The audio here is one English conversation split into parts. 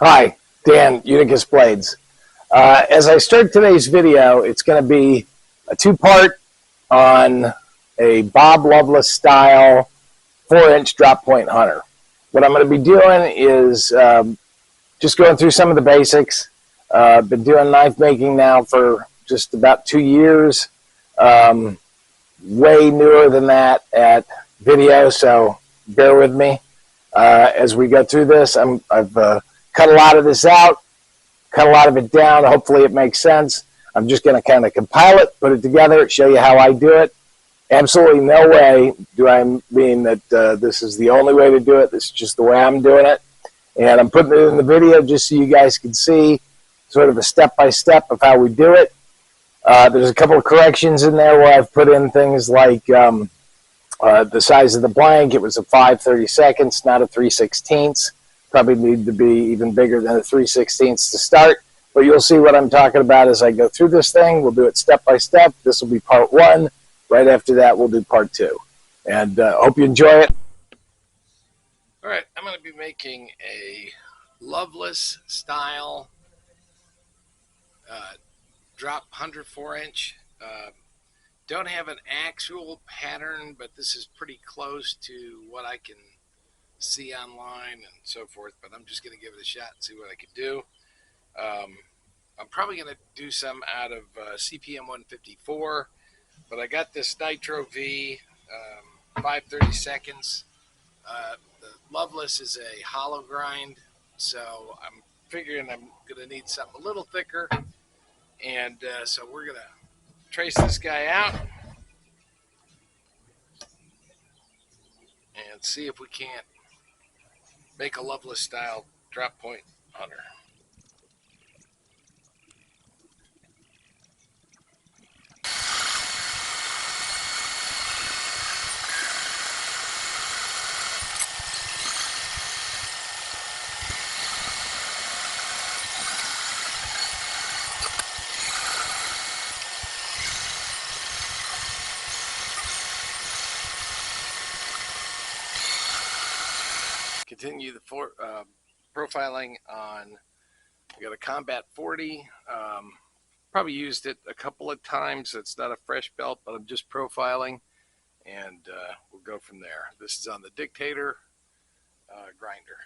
Hi, Dan, Unicus Blades. As I start today's video, it's going to be a two-part on a Bob Loveless style 4-inch drop point hunter. What I'm going to be doing is just going through some of the basics. Been doing knife making now for just about 2 years. Way newer than that at video, so bear with me as we go through this. I've cut a lot of this out, cut a lot of it down. Hopefully it makes sense. I'm just going to kind of compile it, put it together, show you how I do it. Absolutely no way do I mean that this is the only way to do it. This is just the way I'm doing it. And I'm putting it in the video just so you guys can see sort of a step-by-step of how we do it. There's a couple of corrections in there where I've put in things like the size of the blank. It was a 5/32, not a 3/16. Probably need to be even bigger than a 3/16 to start. But you'll see what I'm talking about as I go through this thing. We'll do it step by step. This will be part 1. Right after that, we'll do part 2. And hope you enjoy it. All right, I'm going to be making a Loveless style drop 104-inch. Don't have an actual pattern, but this is pretty close to what I can see online and so forth. But I'm just going to give it a shot and see what I can do. I'm probably going to do some out of CPM 154, but I got this Nitro V 5/32. The Loveless is a hollow grind, so I'm figuring I'm going to need something a little thicker. And so we're going to trace this guy out and see if we can't make a Loveless style drop point hunter. Continue the profiling on, we got a Combat 40. Probably used it a couple of times. It's not a fresh belt, but I'm just profiling, and we'll go from there. This is on the Dictator grinder.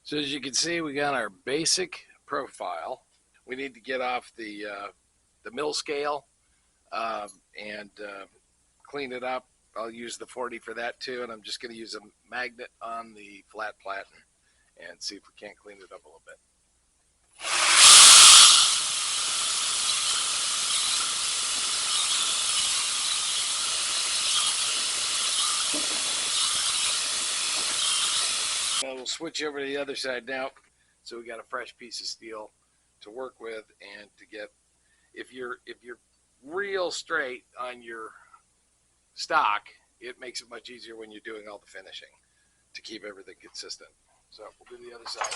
So as you can see, we got our basic profile. We need to get off the mill scale and clean it up. I'll use the 40 for that too, and I'm just going to use a magnet on the flat platen and see if we can't clean it up a little bit. We'll switch over to the other side now. So we got a fresh piece of steel to work with, and to get, if you're real straight on your stock, it makes it much easier when you're doing all the finishing to keep everything consistent. So we'll do the other side.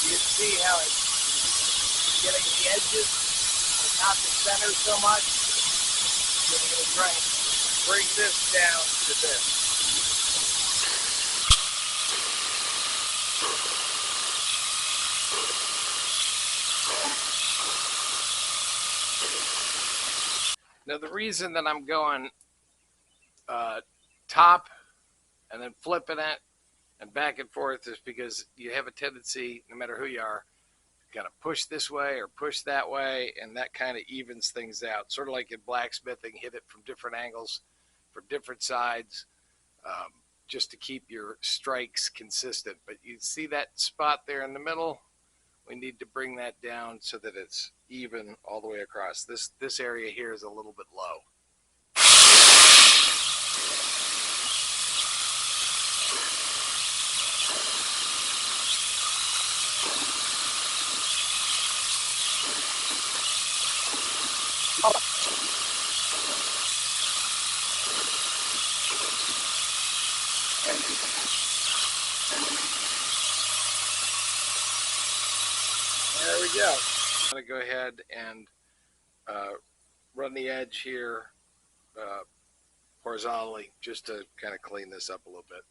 You can see how it's getting the edges, but not the center so much. So we're going to try and bring this down to this. Now the reason that I'm going top and then flipping it and back and forth is because you have a tendency, no matter who you are, kind of push this way or push that way, and that kind of evens things out. Sort of like in blacksmithing, hit it from different angles, from different sides, just to keep your strikes consistent. But you see that spot there in the middle? We need to bring that down so that it's even all the way across. This area here is a little bit low. go. I'm going to go ahead and run the edge here horizontally just to kind of clean this up a little bit.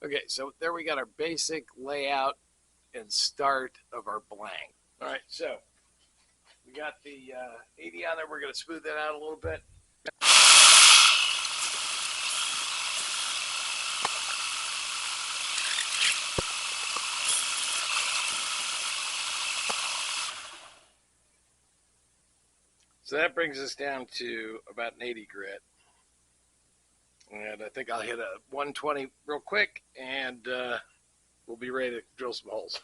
Okay, so there we got our basic layout and start of our blank. All right, so we got the 80 on there. We're going to smooth that out a little bit. So that brings us down to about an 80 grit. And I think I'll hit a 120 real quick, and we'll be ready to drill some holes.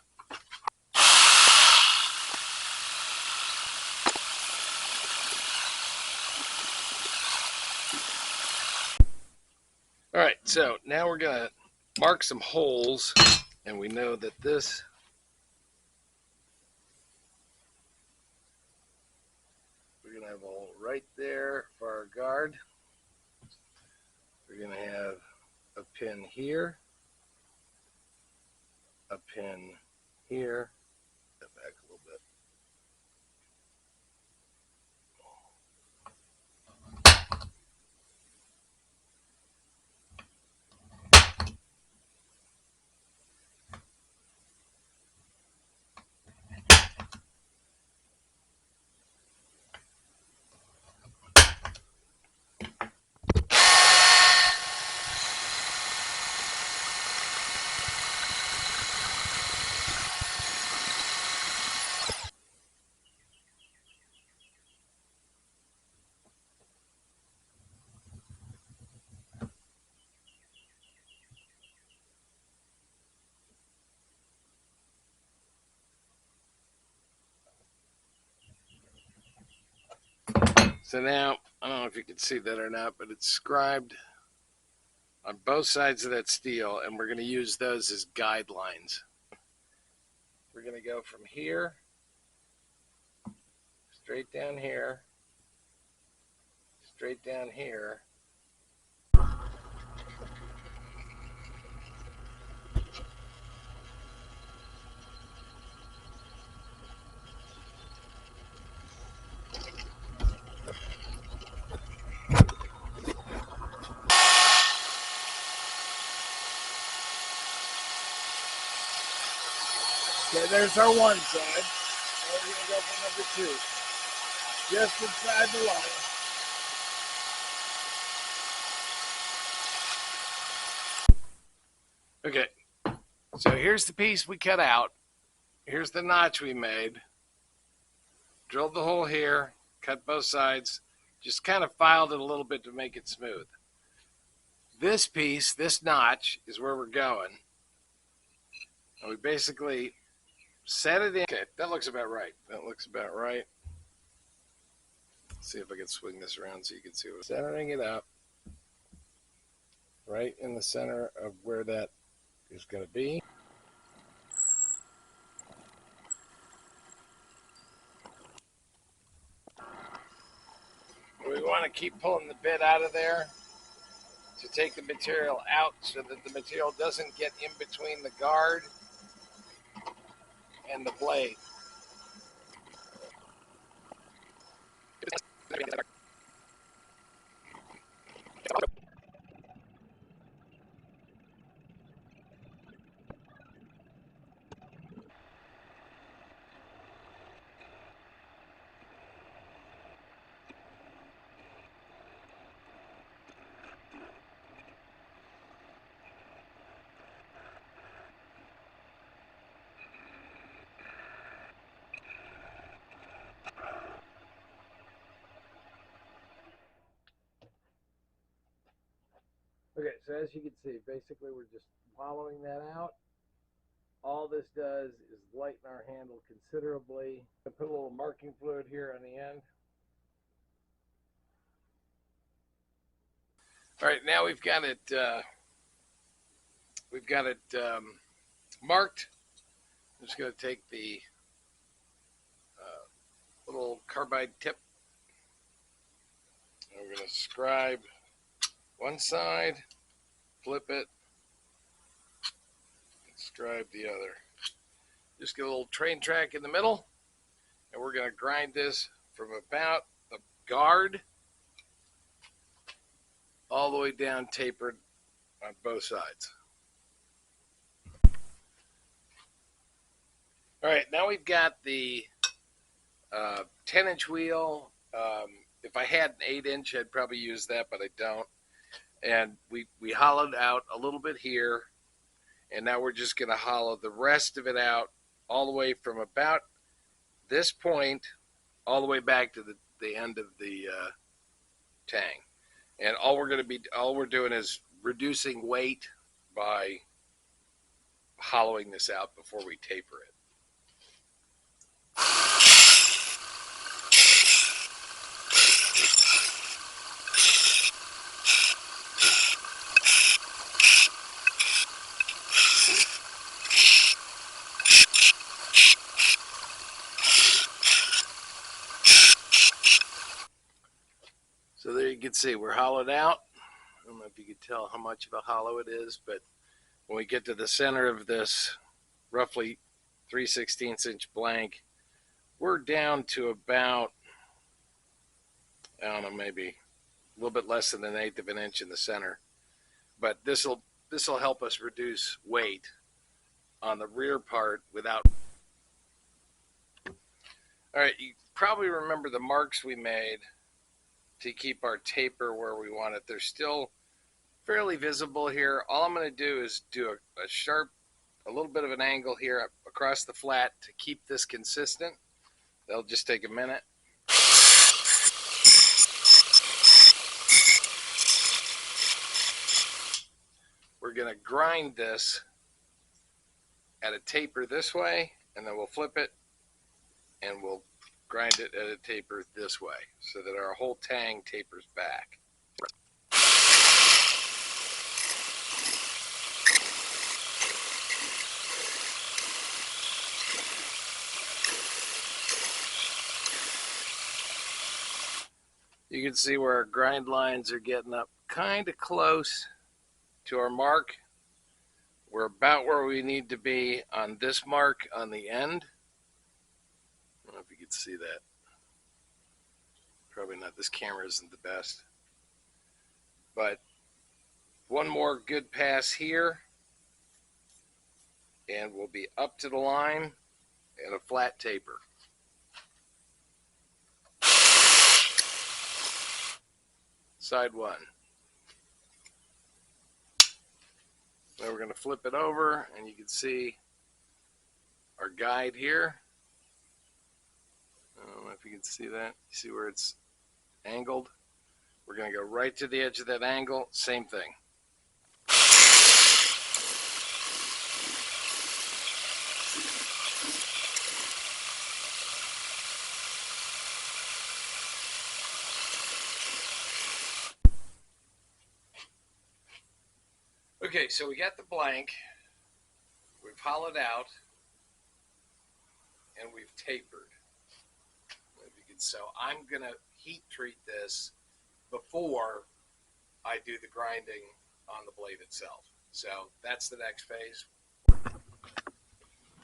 All right, so now we're going to mark some holes, and we know that this we're going to have a hole right there for our guard. We're going to have a pin here, a pin here. Step back a little bit. So now, I don't know if you can see that or not, but it's scribed on both sides of that steel, and we're going to use those as guidelines. We're going to go from here, straight down here, straight down here. Okay, there's our one side. Now we're going to go for number 2. Just inside the line. Okay, so here's the piece we cut out. Here's the notch we made. Drilled the hole here, cut both sides, just kind of filed it a little bit to make it smooth. This piece, this notch, is where we're going. And we basically set it in. Okay, that looks about right. That looks about right. Let's see if I can swing this around so you can see what I'm centering it up. Right in the center of where that is going to be. We want to keep pulling the bit out of there to take the material out so that the material doesn't get in between the guard and the blade. Okay, so as you can see, basically we're just hollowing that out. All this does is lighten our handle considerably. I put a little marking fluid here on the end. All right, now we've got it marked. I'm just going to take the little carbide tip. And we're going to scribe one side, flip it, and scribe the other. Just get a little train track in the middle, and we're going to grind this from about the guard all the way down, tapered on both sides. All right, now we've got the 10-inch wheel. If I had an 8-inch, I'd probably use that, but I don't. And we hollowed out a little bit here, and now we're just going to hollow the rest of it out all the way from about this point all the way back to the end of the tang. And all we're doing is reducing weight by hollowing this out before we taper it. So there you can see we're hollowed out. I don't know if you can tell how much of a hollow it is, but when we get to the center of this roughly 3/16 inch blank, we're down to about, I don't know, maybe a little bit less than 1/8 of an inch in the center. But this will help us reduce weight on the rear part without. All right, you probably remember the marks we made to keep our taper where we want it. They're still fairly visible here. All I'm going to do is do a sharp, a little bit of an angle here across the flat to keep this consistent. That'll just take a minute. We're going to grind this at a taper this way, and then we'll flip it, and we'll grind it at a taper this way so that our whole tang tapers back. You can see where our grind lines are getting up kind of close to our mark. We're about where we need to be on this mark on the end. I don't know if you can see that. Probably not. This camera isn't the best. But one more good pass here, and we'll be up to the line and a flat taper. Side one. Now we're going to flip it over, and you can see our guide here. I don't know if you can see that. You see where it's angled? We're going to go right to the edge of that angle. Same thing. Okay, so we got the blank, we've hollowed out, and we've tapered. So I'm going to heat treat this before I do the grinding on the blade itself. So that's the next phase.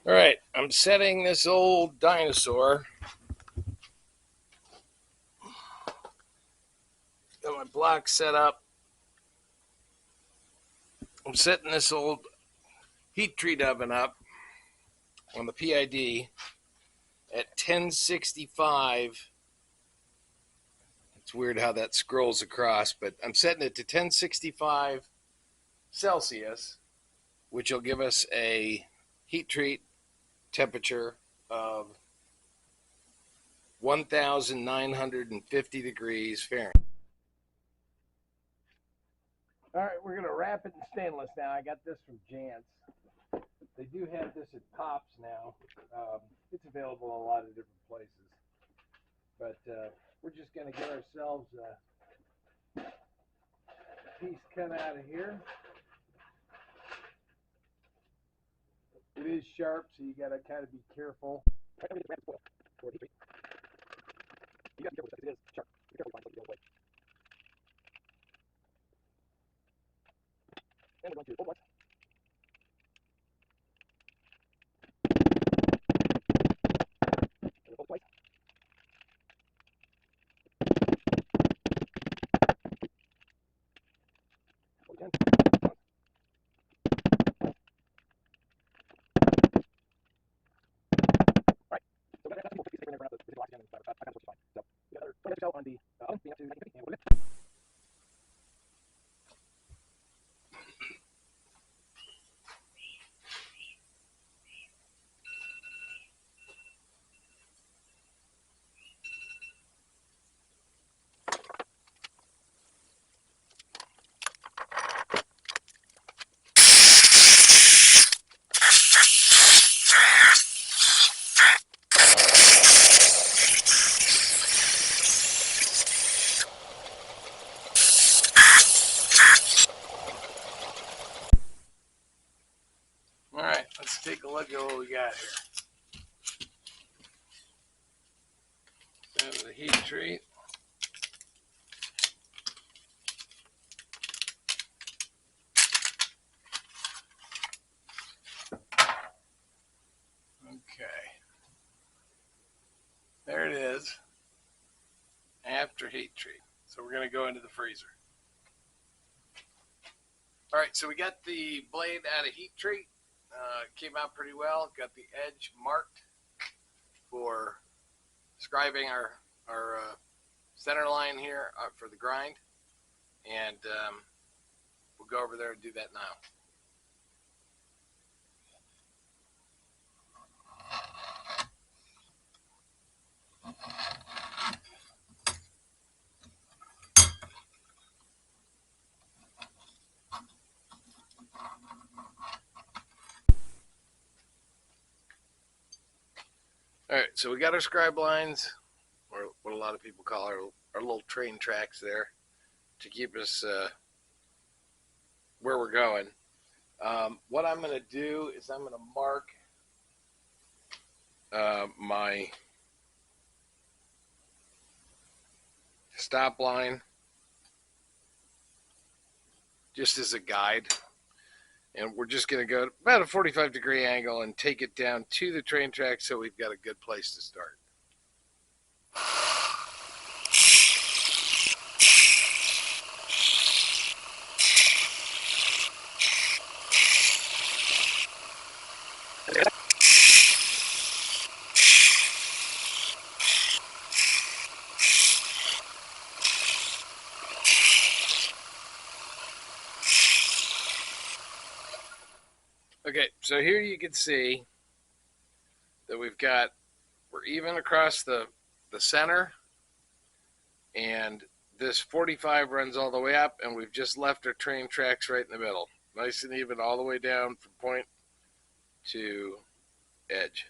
All right, I'm setting this old dinosaur. Got my block set up. I'm setting this old heat treat oven up on the PID at 1065. It's weird how that scrolls across, but I'm setting it to 1065 Celsius, which will give us a heat treat temperature of 1,950 degrees Fahrenheit. All right, we're going to wrap it in stainless now. I got this from Jantz. They do have this at Pops now. It's available in a lot of different places. But we're just going to get ourselves a piece cut out of here. It is sharp, so you got to kind of be careful. You got to be careful because it is sharp. Be careful you find something the other way. And we're going to old flex. And we'll twice. Again. Alright. So we'll fix these paper around the residual oxygen and that kind of works fine. So we got our 20 cell on the oven, being up to 1950, and we'll get. All right, let's take a look at what we got here. There's the heat treat. Okay. There it is. After heat treat. So we're going to go into the freezer. All right, so we got the blade out of heat treat. Came out pretty well. Got the edge marked for scribing our center line here for the grind. And we'll go over there and do that now. All right, so we got our scribe lines, or what a lot of people call our little train tracks there, to keep us where we're going. What I'm going to do is I'm going to mark my stop line just as a guide. And we're just going to go about a 45-degree angle and take it down to the train track so we've got a good place to start. Okay, so here you can see that we're even across the center, and this 45 runs all the way up, and we've just left our train tracks right in the middle. Nice and even all the way down from point to edge.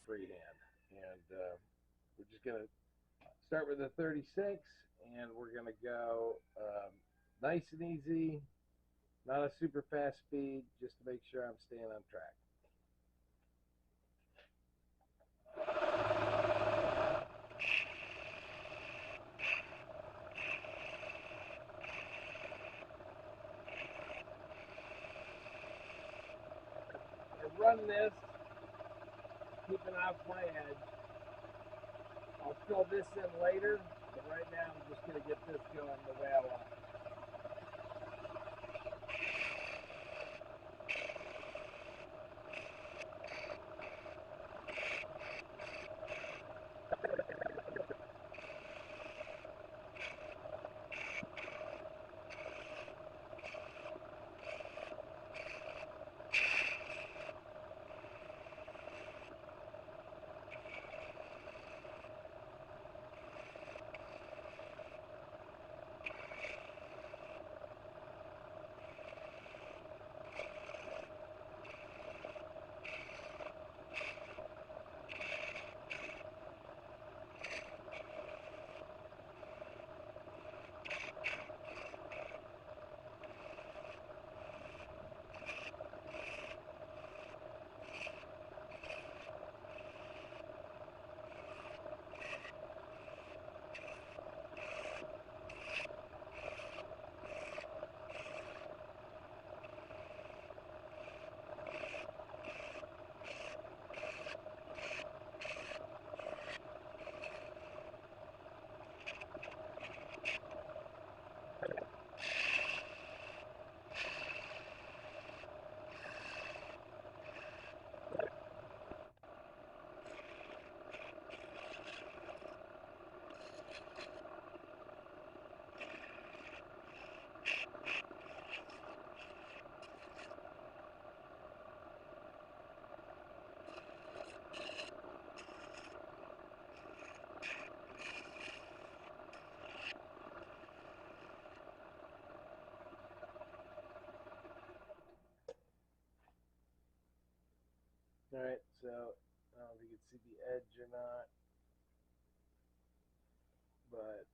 Freehand. And we're just going to start with a 36, and we're going to go nice and easy. Not a super fast speed, just to make sure I'm staying on track. I run this, keeping off my edge. I'll fill this in later, but right now I'm just going to get this going the way I want it. All right, so I don't know if you can see the edge or not, but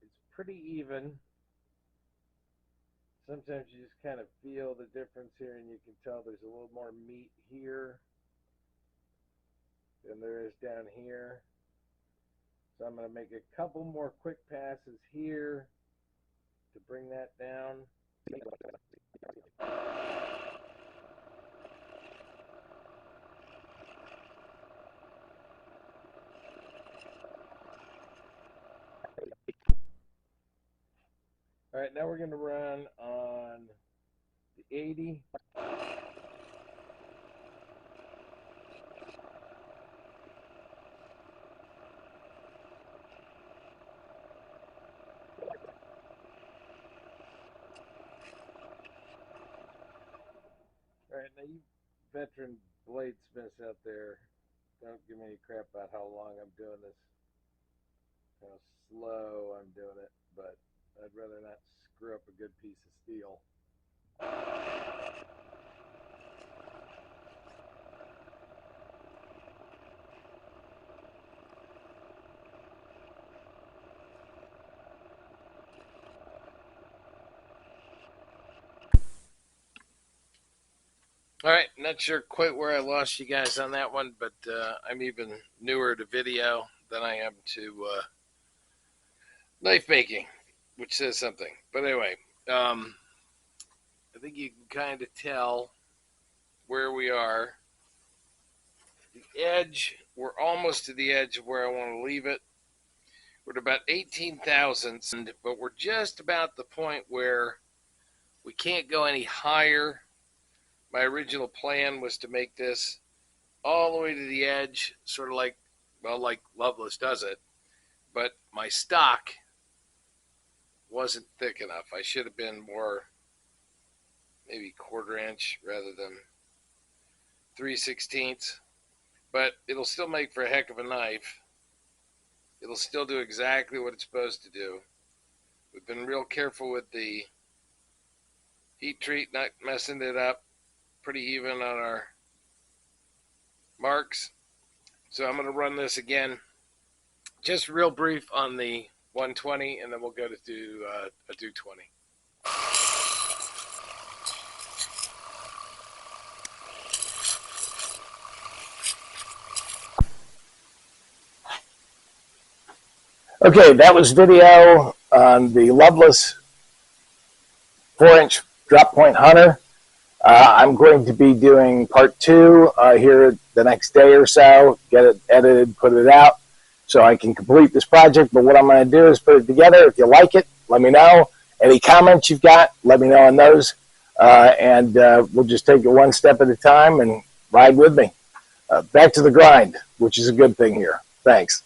it's pretty even. Sometimes you just kind of feel the difference here, and you can tell there's a little more meat here than there is down here. So I'm going to make a couple more quick passes here to bring that down. All right, now we're going to run on the 80. All right, now you veteran bladesmiths out there, don't give me any crap about how long I'm doing this, how slow I'm doing it, but I'd rather not screw up a good piece of steel. All right, not sure quite where I lost you guys on that one, but I'm even newer to video than I am to knife making, which says something. But anyway, I think you can kind of tell where we are. The edge, we're almost to the edge of where I want to leave it. We're at about 18 thousandths, but we're just about the point where we can't go any higher. My original plan was to make this all the way to the edge, sort of like, well, like Loveless does it, but my stock wasn't thick enough. I should have been more, maybe 1/4 inch rather than 3/16, but it'll still make for a heck of a knife. It'll still do exactly what it's supposed to do. We've been real careful with the heat treat, not messing it up. Pretty even on our marks. So I'm going to run this again, just real brief on the 120, and then we'll go to do a 220. Okay, that was video on the Loveless 4-inch drop point hunter. I'm going to be doing part 2 here the next day or so, get it edited, put it out so I can complete this project. But what I'm going to do is put it together. If you like it, let me know. Any comments you've got, let me know on those. And we'll just take it one step at a time and ride with me. Back to the grind, which is a good thing here. Thanks.